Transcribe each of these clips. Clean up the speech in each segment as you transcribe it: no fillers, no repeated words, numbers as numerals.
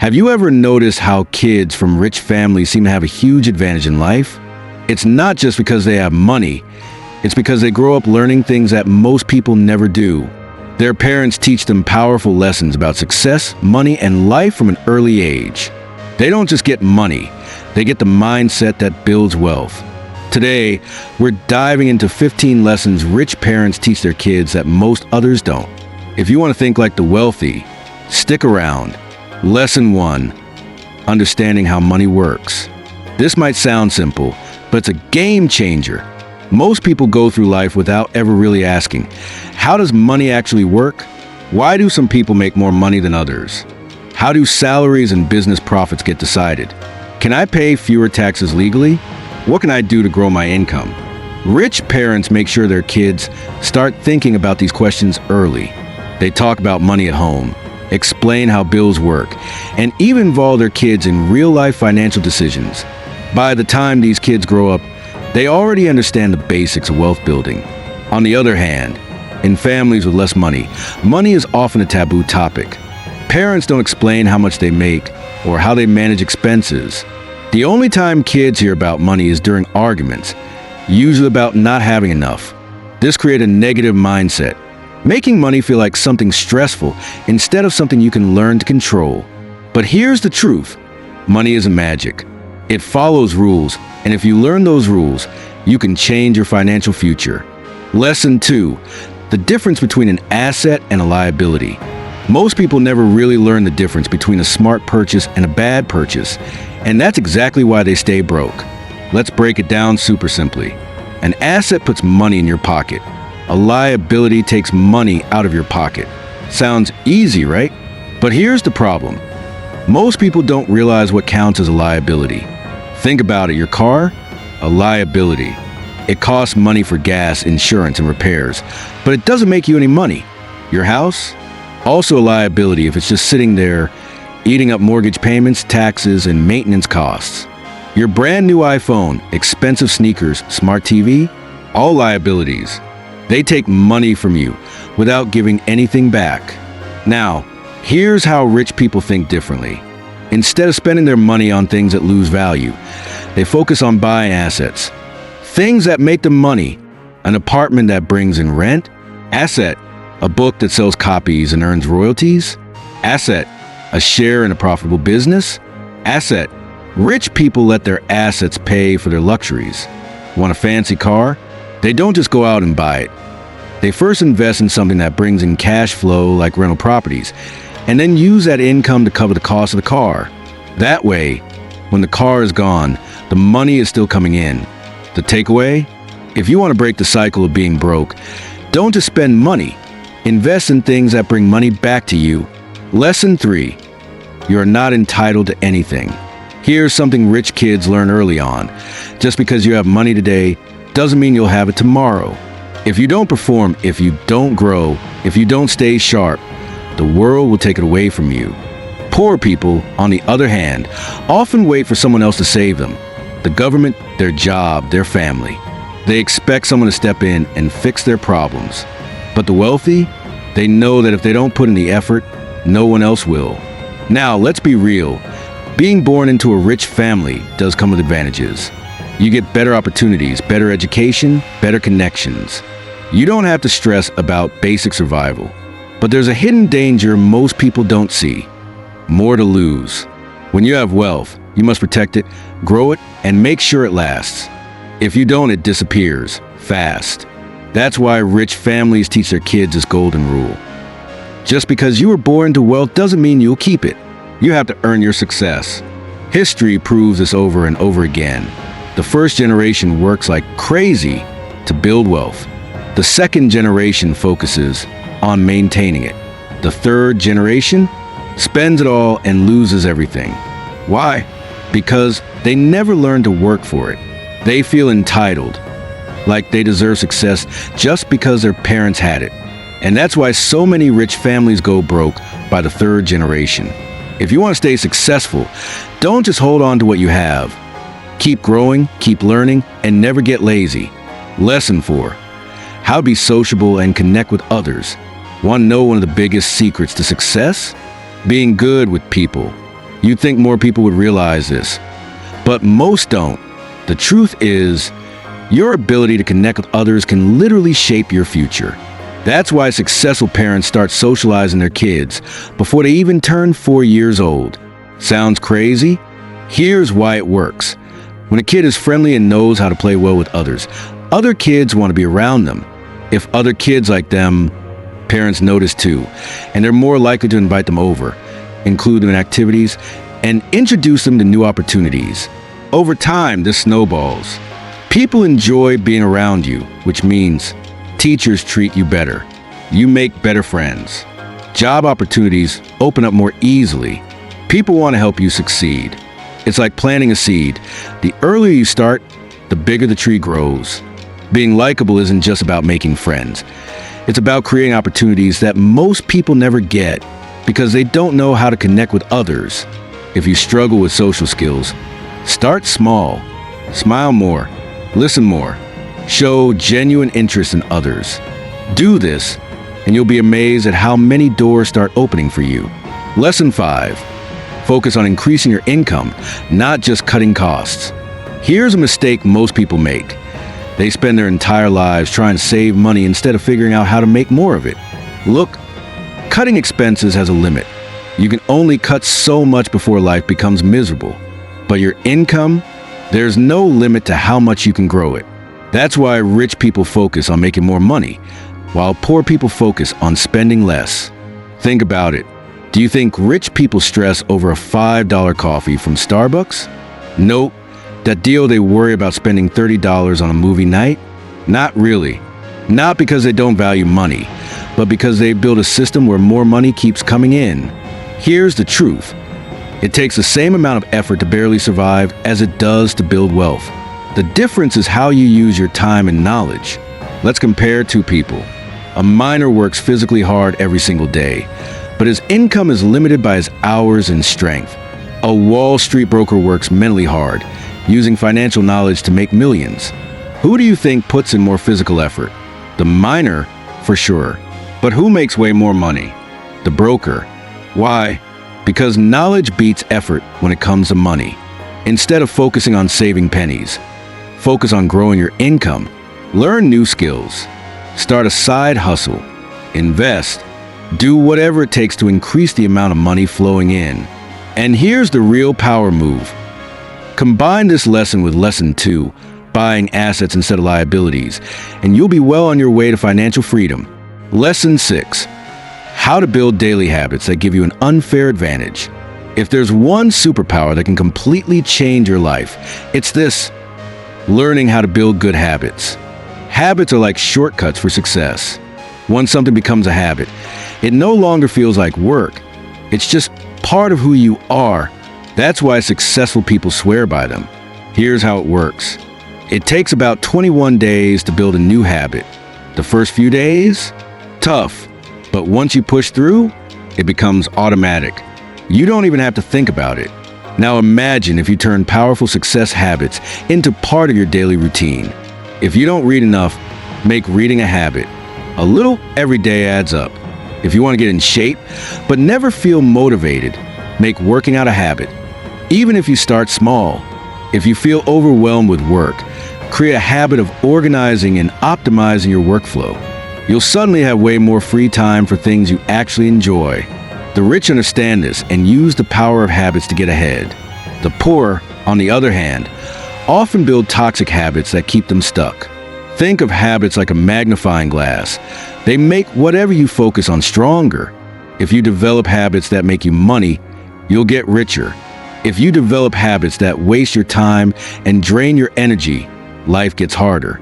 Have you ever noticed how kids from rich families seem to have a huge advantage in life? It's not just because they have money, it's because they grow up learning things that most people never do. Their parents teach them powerful lessons about success, money, and life from an early age. They don't just get money, they get the mindset that builds wealth. Today, we're diving into 15 lessons rich parents teach their kids that most others don't. If you want to think like the wealthy, stick around. Lesson 1. Understanding how money works. This might sound simple, but it's a game changer. Most people go through life without ever really asking, how does money actually work? Why do some people make more money than others? How do salaries and business profits get decided? Can I pay fewer taxes legally? What can I do to grow my income? Rich parents make sure their kids start thinking about these questions early. They talk about money at home, explain how bills work, and even involve their kids in real-life financial decisions. By the time these kids grow up, they already understand the basics of wealth building. On the other hand, in families with less money, money is often a taboo topic. Parents don't explain how much they make or how they manage expenses. The only time kids hear about money is during arguments, usually about not having enough. This creates a negative mindset, making money feel like something stressful instead of something you can learn to control. But here's the truth. Money isn't magic. It follows rules, and if you learn those rules, you can change your financial future. Lesson 2. The difference between an asset and a liability. Most people never really learn the difference between a smart purchase and a bad purchase, and that's exactly why they stay broke. Let's break it down super simply. An asset puts money in your pocket. A liability takes money out of your pocket. Sounds easy, right? But here's the problem. Most people don't realize what counts as a liability. Think about it, your car, a liability. It costs money for gas, insurance, and repairs, but it doesn't make you any money. Your house, also a liability if it's just sitting there, eating up mortgage payments, taxes, and maintenance costs. Your brand new iPhone, expensive sneakers, smart TV, all liabilities. They take money from you without giving anything back. Now, here's how rich people think differently. Instead of spending their money on things that lose value, they focus on buying assets. Things that make them money. An apartment that brings in rent. Asset, a book that sells copies and earns royalties. Asset, a share in a profitable business. Asset, rich people let their assets pay for their luxuries. Want a fancy car? They don't just go out and buy it. They first invest in something that brings in cash flow like rental properties, and then use that income to cover the cost of the car. That way, when the car is gone, the money is still coming in. The takeaway? If you want to break the cycle of being broke, don't just spend money. Invest in things that bring money back to you. Lesson 3. You are not entitled to anything. Here's something rich kids learn early on. Just because you have money today doesn't mean you'll have it tomorrow. If you don't perform, if you don't grow, if you don't stay sharp, the world will take it away from you. Poor people, on the other hand, often wait for someone else to save them. The government, their job, their family. They expect someone to step in and fix their problems. But the wealthy, they know that if they don't put in the effort, no one else will. Now, let's be real. Being born into a rich family does come with advantages. You get better opportunities, better education, better connections. You don't have to stress about basic survival. But there's a hidden danger most people don't see. More to lose. When you have wealth, you must protect it, grow it, and make sure it lasts. If you don't, it disappears fast. That's why rich families teach their kids this golden rule. Just because you were born to wealth doesn't mean you'll keep it. You have to earn your success. History proves this over and over again. The first generation works like crazy to build wealth. The second generation focuses on maintaining it. The third generation spends it all and loses everything. Why? Because they never learned to work for it. They feel entitled, like they deserve success just because their parents had it. And that's why so many rich families go broke by the third generation. If you want to stay successful, don't just hold on to what you have. Keep growing, keep learning, and never get lazy. Lesson 4. How to be sociable and connect with others. Want to know one of the biggest secrets to success? Being good with people. You'd think more people would realize this, but most don't. The truth is, your ability to connect with others can literally shape your future. That's why successful parents start socializing their kids before they even turn 4 years old. Sounds crazy? Here's why it works. When a kid is friendly and knows how to play well with others, other kids want to be around them. If other kids like them, parents notice too, and they're more likely to invite them over, include them in activities, and introduce them to new opportunities. Over time, this snowballs. People enjoy being around you, which means teachers treat you better. You make better friends. Job opportunities open up more easily. People want to help you succeed. It's like planting a seed. The earlier you start, the bigger the tree grows. Being likable isn't just about making friends. It's about creating opportunities that most people never get because they don't know how to connect with others. If you struggle with social skills, start small. Smile more. Listen more. Show genuine interest in others. Do this, and you'll be amazed at how many doors start opening for you. Lesson 5. Focus on increasing your income, not just cutting costs. Here's a mistake most people make. They spend their entire lives trying to save money instead of figuring out how to make more of it. Look, cutting expenses has a limit. You can only cut so much before life becomes miserable. But your income, there's no limit to how much you can grow it. That's why rich people focus on making more money, while poor people focus on spending less. Think about it. Do you think rich people stress over a $5 coffee from Starbucks? Nope. That deal they worry about spending $30 on a movie night? Not really. Not because they don't value money, but because they build a system where more money keeps coming in. Here's the truth. It takes the same amount of effort to barely survive as it does to build wealth. The difference is how you use your time and knowledge. Let's compare two people. A miner works physically hard every single day, but his income is limited by his hours and strength. A Wall Street broker works mentally hard, using financial knowledge to make millions. Who do you think puts in more physical effort? The miner, for sure. But who makes way more money? The broker. Why? Because knowledge beats effort when it comes to money. Instead of focusing on saving pennies, focus on growing your income. Learn new skills. Start a side hustle. Invest. Do whatever it takes to increase the amount of money flowing in. And here's the real power move. Combine this lesson with lesson 2, buying assets instead of liabilities, and you'll be well on your way to financial freedom. Lesson 6, how to build daily habits that give you an unfair advantage. If there's one superpower that can completely change your life, it's this: learning how to build good habits. Habits are like shortcuts for success. Once something becomes a habit, it no longer feels like work. It's just part of who you are. That's why successful people swear by them. Here's how it works. It takes about 21 days to build a new habit. The first few days? Tough. But once you push through, it becomes automatic. You don't even have to think about it. Now imagine if you turn powerful success habits into part of your daily routine. If you don't read enough, make reading a habit. A little every day adds up. If you want to get in shape, but never feel motivated, make working out a habit. Even if you start small. If you feel overwhelmed with work, create a habit of organizing and optimizing your workflow. You'll suddenly have way more free time for things you actually enjoy. The rich understand this and use the power of habits to get ahead. The poor, on the other hand, often build toxic habits that keep them stuck. Think of habits like a magnifying glass. They make whatever you focus on stronger. If you develop habits that make you money, you'll get richer. If you develop habits that waste your time and drain your energy, life gets harder.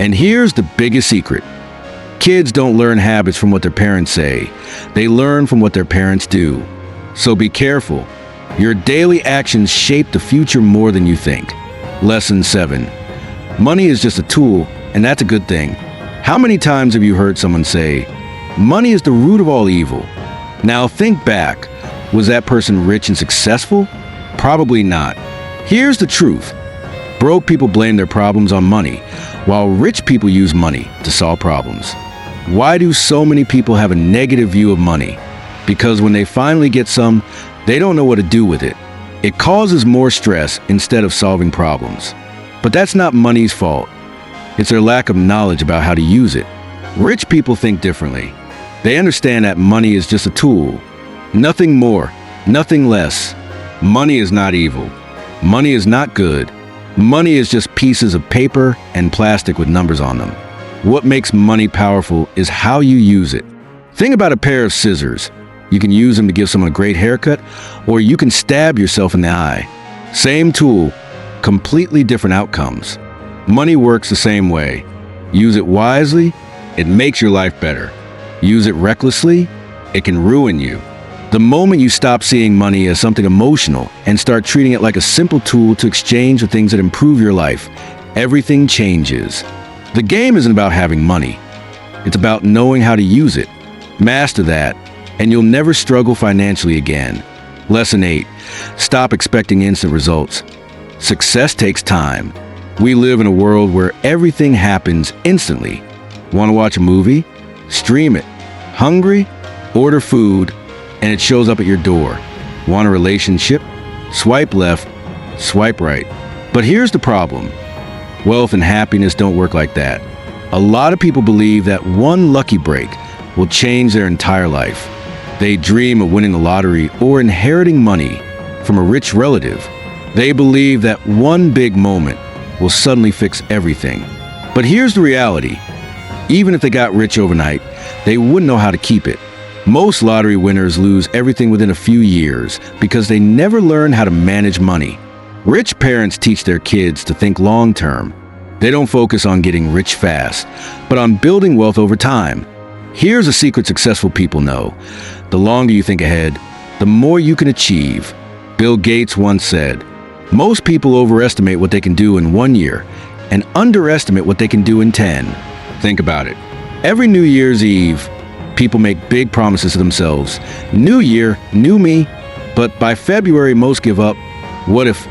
And here's the biggest secret. Kids don't learn habits from what their parents say. They learn from what their parents do. So be careful. Your daily actions shape the future more than you think. Lesson 7. Money is just a tool, and that's a good thing. How many times have you heard someone say, "Money is the root of all evil"? Now think back. Was that person rich and successful? Probably not. Here's the truth. Broke people blame their problems on money, while rich people use money to solve problems. Why do so many people have a negative view of money? Because when they finally get some, they don't know what to do with it. It causes more stress instead of solving problems. But that's not money's fault. It's their lack of knowledge about how to use it. Rich people think differently. They understand that money is just a tool. Nothing more, nothing less. Money is not evil. Money is not good. Money is just pieces of paper and plastic with numbers on them. What makes money powerful is how you use it. Think about a pair of scissors. You can use them to give someone a great haircut, or you can stab yourself in the eye. Same tool, completely different outcomes. Money works the same way. Use it wisely, it makes your life better. Use it recklessly, it can ruin you. The moment you stop seeing money as something emotional and start treating it like a simple tool to exchange for things that improve your life, everything changes. The game isn't about having money. It's about knowing how to use it. Master that, and you'll never struggle financially again. Lesson 8. Stop expecting instant results. Success takes time. We live in a world where everything happens instantly. Want to watch a movie? Stream it. Hungry? Order food, and it shows up at your door. Want a relationship? Swipe left, swipe right. But here's the problem. Wealth and happiness don't work like that. A lot of people believe that one lucky break will change their entire life. They dream of winning the lottery or inheriting money from a rich relative. They believe that one big moment will suddenly fix everything. But here's the reality. Even if they got rich overnight, they wouldn't know how to keep it. Most lottery winners lose everything within a few years because they never learn how to manage money. Rich parents teach their kids to think long-term. They don't focus on getting rich fast, but on building wealth over time. Here's a secret successful people know. The longer you think ahead, the more you can achieve. Bill Gates once said, "Most people overestimate what they can do in 1 year and underestimate what they can do in 10. Think about it. Every New Year's Eve, people make big promises to themselves. New year, new me. But by February, most give up. What if,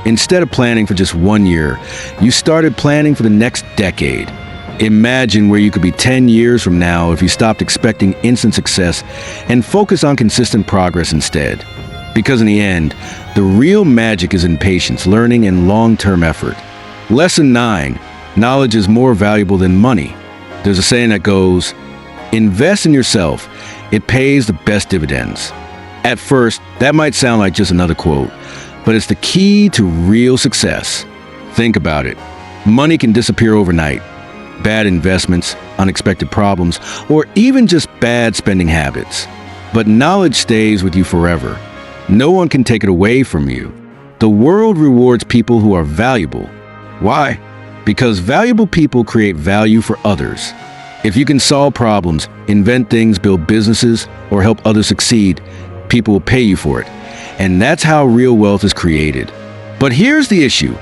instead of planning for just 1 year, you started planning for the next decade? Imagine where you could be 10 years from now if you stopped expecting instant success and focus on consistent progress instead. Because in the end, the real magic is in patience, learning, and long-term effort. Lesson 9. Knowledge is more valuable than money. There's a saying that goes, invest in yourself. It pays the best dividends. At first, that might sound like just another quote, but it's the key to real success. Think about it. Money can disappear overnight. Bad investments, unexpected problems, or even just bad spending habits. But knowledge stays with you forever. No one can take it away from you. The world rewards people who are valuable. Why? Because valuable people create value for others. If you can solve problems, invent things, build businesses, or help others succeed, people will pay you for it. And that's how real wealth is created. But here's the issue.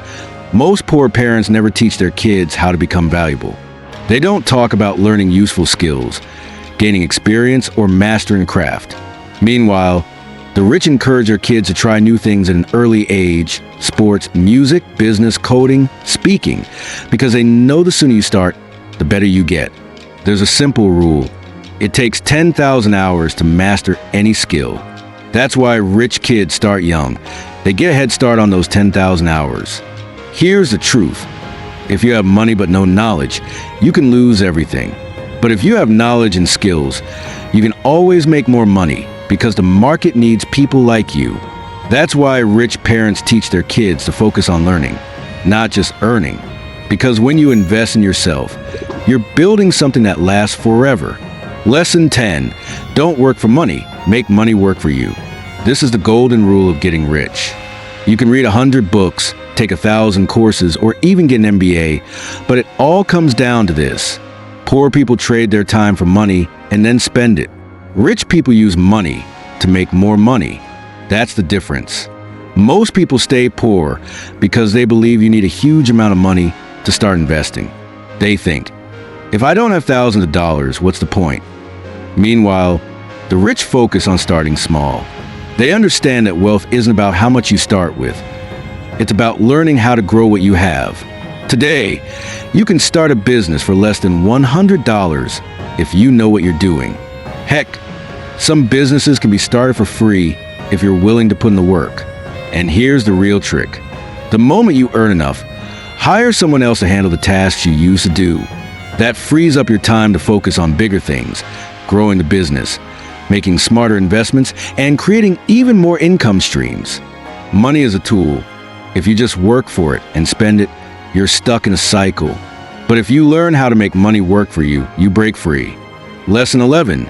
Most poor parents never teach their kids how to become valuable. They don't talk about learning useful skills, gaining experience, or mastering a craft. Meanwhile, the rich encourage their kids to try new things at an early age: sports, music, business, coding, speaking, because they know the sooner you start, the better you get. There's a simple rule. It takes 10,000 hours to master any skill. That's why rich kids start young. They get a head start on those 10,000 hours. Here's the truth. If you have money but no knowledge, you can lose everything. But if you have knowledge and skills, you can always make more money because the market needs people like you. That's why rich parents teach their kids to focus on learning, not just earning. Because when you invest in yourself, you're building something that lasts forever. Lesson 10. Don't work for money. Make money work for you. This is the golden rule of getting rich. You can read 100 books, take 1,000 courses, or even get an MBA, but it all comes down to this. Poor people trade their time for money and then spend it. Rich people use money to make more money. That's the difference. Most people stay poor because they believe you need a huge amount of money to start investing. They think, if I don't have thousands of dollars, what's the point? Meanwhile, the rich focus on starting small. They understand that wealth isn't about how much you start with. It's about learning how to grow what you have. Today, you can start a business for less than $100 if you know what you're doing. Heck, some businesses can be started for free if you're willing to put in the work. And here's the real trick. The moment you earn enough, hire someone else to handle the tasks you used to do. That frees up your time to focus on bigger things, growing the business, making smarter investments, and creating even more income streams. Money is a tool. If you just work for it and spend it, you're stuck in a cycle. But if you learn how to make money work for you, you break free. Lesson 11.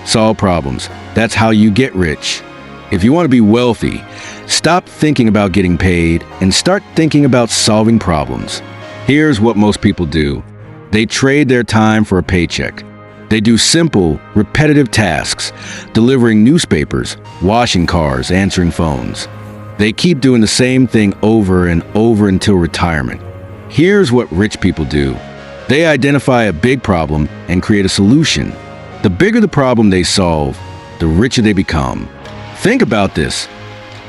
Solve problems. That's how you get rich. If you want to be wealthy, stop thinking about getting paid and start thinking about solving problems. Here's what most people do. They trade their time for a paycheck. They do simple, repetitive tasks, delivering newspapers, washing cars, answering phones. They keep doing the same thing over and over until retirement. Here's what rich people do. They identify a big problem and create a solution. The bigger the problem they solve, the richer they become. Think about this.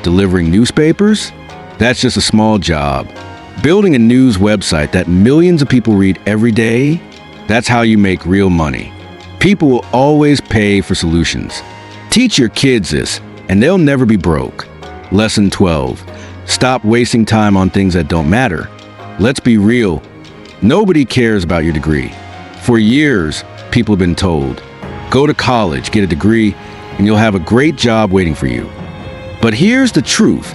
Delivering newspapers? That's just a small job. Building a news website that millions of people read every day? That's how you make real money. People will always pay for solutions. Teach your kids this, and they'll never be broke. Lesson 12. Stop wasting time on things that don't matter. Let's be real. Nobody cares about your degree. For years, people have been told, go to college, get a degree, and you'll have a great job waiting for you. But here's the truth.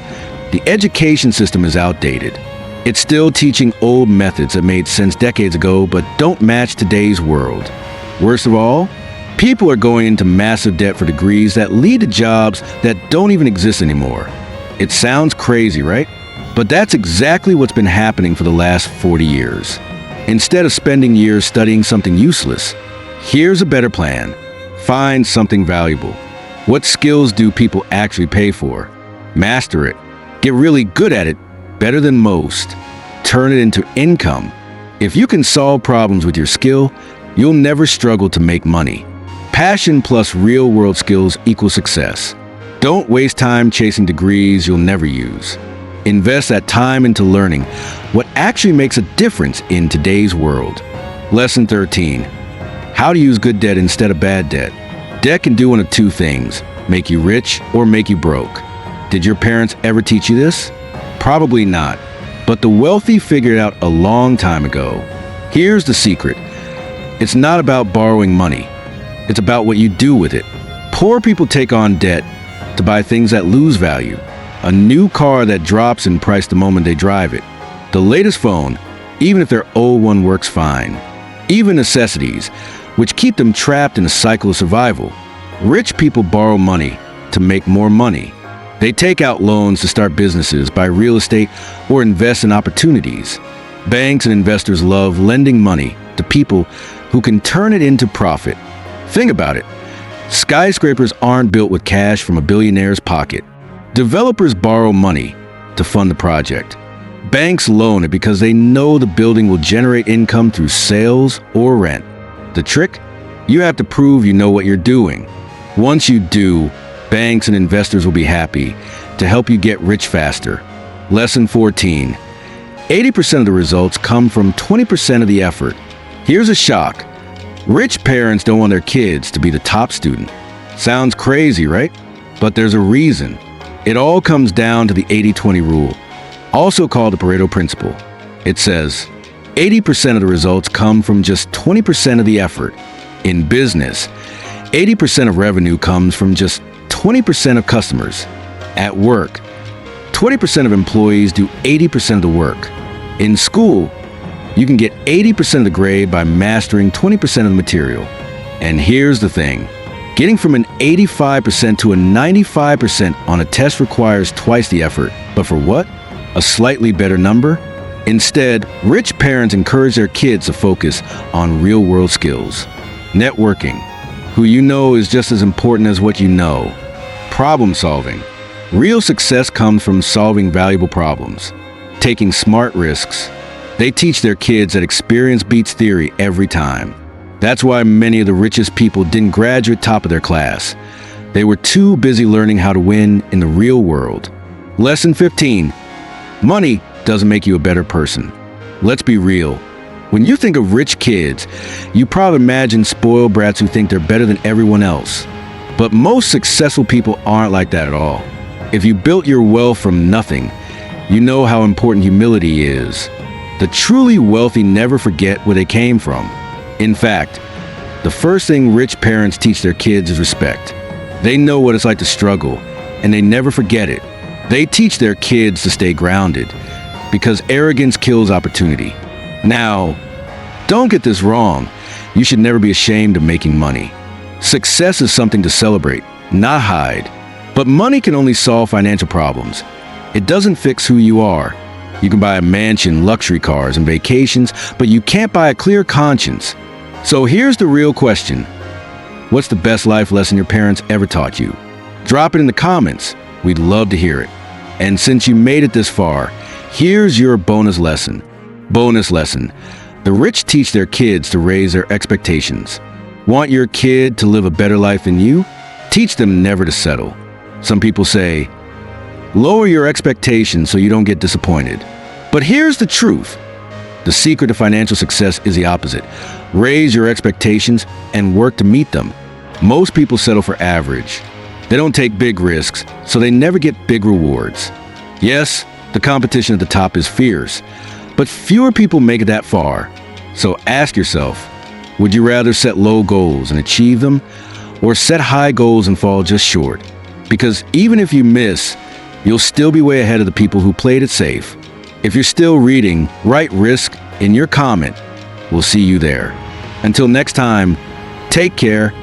The education system is outdated. It's still teaching old methods that made sense decades ago but don't match today's world. Worst of all, people are going into massive debt for degrees that lead to jobs that don't even exist anymore. It sounds crazy, right? But that's exactly what's been happening for the last 40 years. Instead of spending years studying something useless, here's a better plan. Find something valuable. What skills do people actually pay for? Master it. Get really good at it, better than most. Turn it into income. If you can solve problems with your skill, you'll never struggle to make money. Passion plus real-world skills equals success. Don't waste time chasing degrees you'll never use. Invest that time into learning what actually makes a difference in today's world. Lesson 13. How to use good debt instead of bad debt. Debt can do one of two things, make you rich or make you broke. Did your parents ever teach you this? Probably not, but the wealthy figured it out a long time ago. Here's the secret. It's not about borrowing money. It's about what you do with it. Poor people take on debt to buy things that lose value. A new car that drops in price the moment they drive it. The latest phone, even if their old one works fine. Even necessities, which keep them trapped in a cycle of survival. Rich people borrow money to make more money. They take out loans to start businesses, buy real estate, or invest in opportunities. Banks and investors love lending money to people who can turn it into profit. Think about it. Skyscrapers aren't built with cash from a billionaire's pocket. Developers borrow money to fund the project. Banks loan it because they know the building will generate income through sales or rent. The trick? You have to prove you know what you're doing. Once you do, banks and investors will be happy to help you get rich faster. Lesson 14. 80% of the results come from 20% of the effort. Here's a shock. Rich parents don't want their kids to be the top student. Sounds crazy, right? But there's a reason. It all comes down to the 80-20 rule, also called the Pareto principle. It says, 80% of the results come from just 20% of the effort. In business, 80% of revenue comes from just 20% of customers. At work, 20% of employees do 80% of the work. In school, you can get 80% of the grade by mastering 20% of the material. And here's the thing. Getting from an 85% to a 95% on a test requires twice the effort. But for what? A slightly better number? Instead, rich parents encourage their kids to focus on real-world skills. Networking. Who you know is just as important as what you know. Problem solving. Real success comes from solving valuable problems. Taking smart risks. They teach their kids that experience beats theory every time. That's why many of the richest people didn't graduate top of their class. They were too busy learning how to win in the real world. Lesson 15. Money doesn't make you a better person. Let's be real. When you think of rich kids, you probably imagine spoiled brats who think they're better than everyone else. But most successful people aren't like that at all. If you built your wealth from nothing, you know how important humility is. The truly wealthy never forget where they came from. In fact, the first thing rich parents teach their kids is respect. They know what it's like to struggle, and they never forget it. They teach their kids to stay grounded, because arrogance kills opportunity. Now, don't get this wrong. You should never be ashamed of making money. Success is something to celebrate, not hide. But money can only solve financial problems. It doesn't fix who you are. You can buy a mansion, luxury cars, and vacations, but you can't buy a clear conscience. So here's the real question. What's the best life lesson your parents ever taught you? Drop it in the comments. We'd love to hear it. And since you made it this far, here's your bonus lesson. Bonus lesson. The rich teach their kids to raise their expectations. Want your kid to live a better life than you? Teach them never to settle. Some people say, lower your expectations so you don't get disappointed. But here's the truth. The secret to financial success is the opposite. Raise your expectations and work to meet them. Most people settle for average. They don't take big risks, so they never get big rewards. Yes, the competition at the top is fierce, but fewer people make it that far. So ask yourself, would you rather set low goals and achieve them, or set high goals and fall just short? Because even if you miss, you'll still be way ahead of the people who played it safe. If you're still reading, write risk in your comment. We'll see you there. Until next time, take care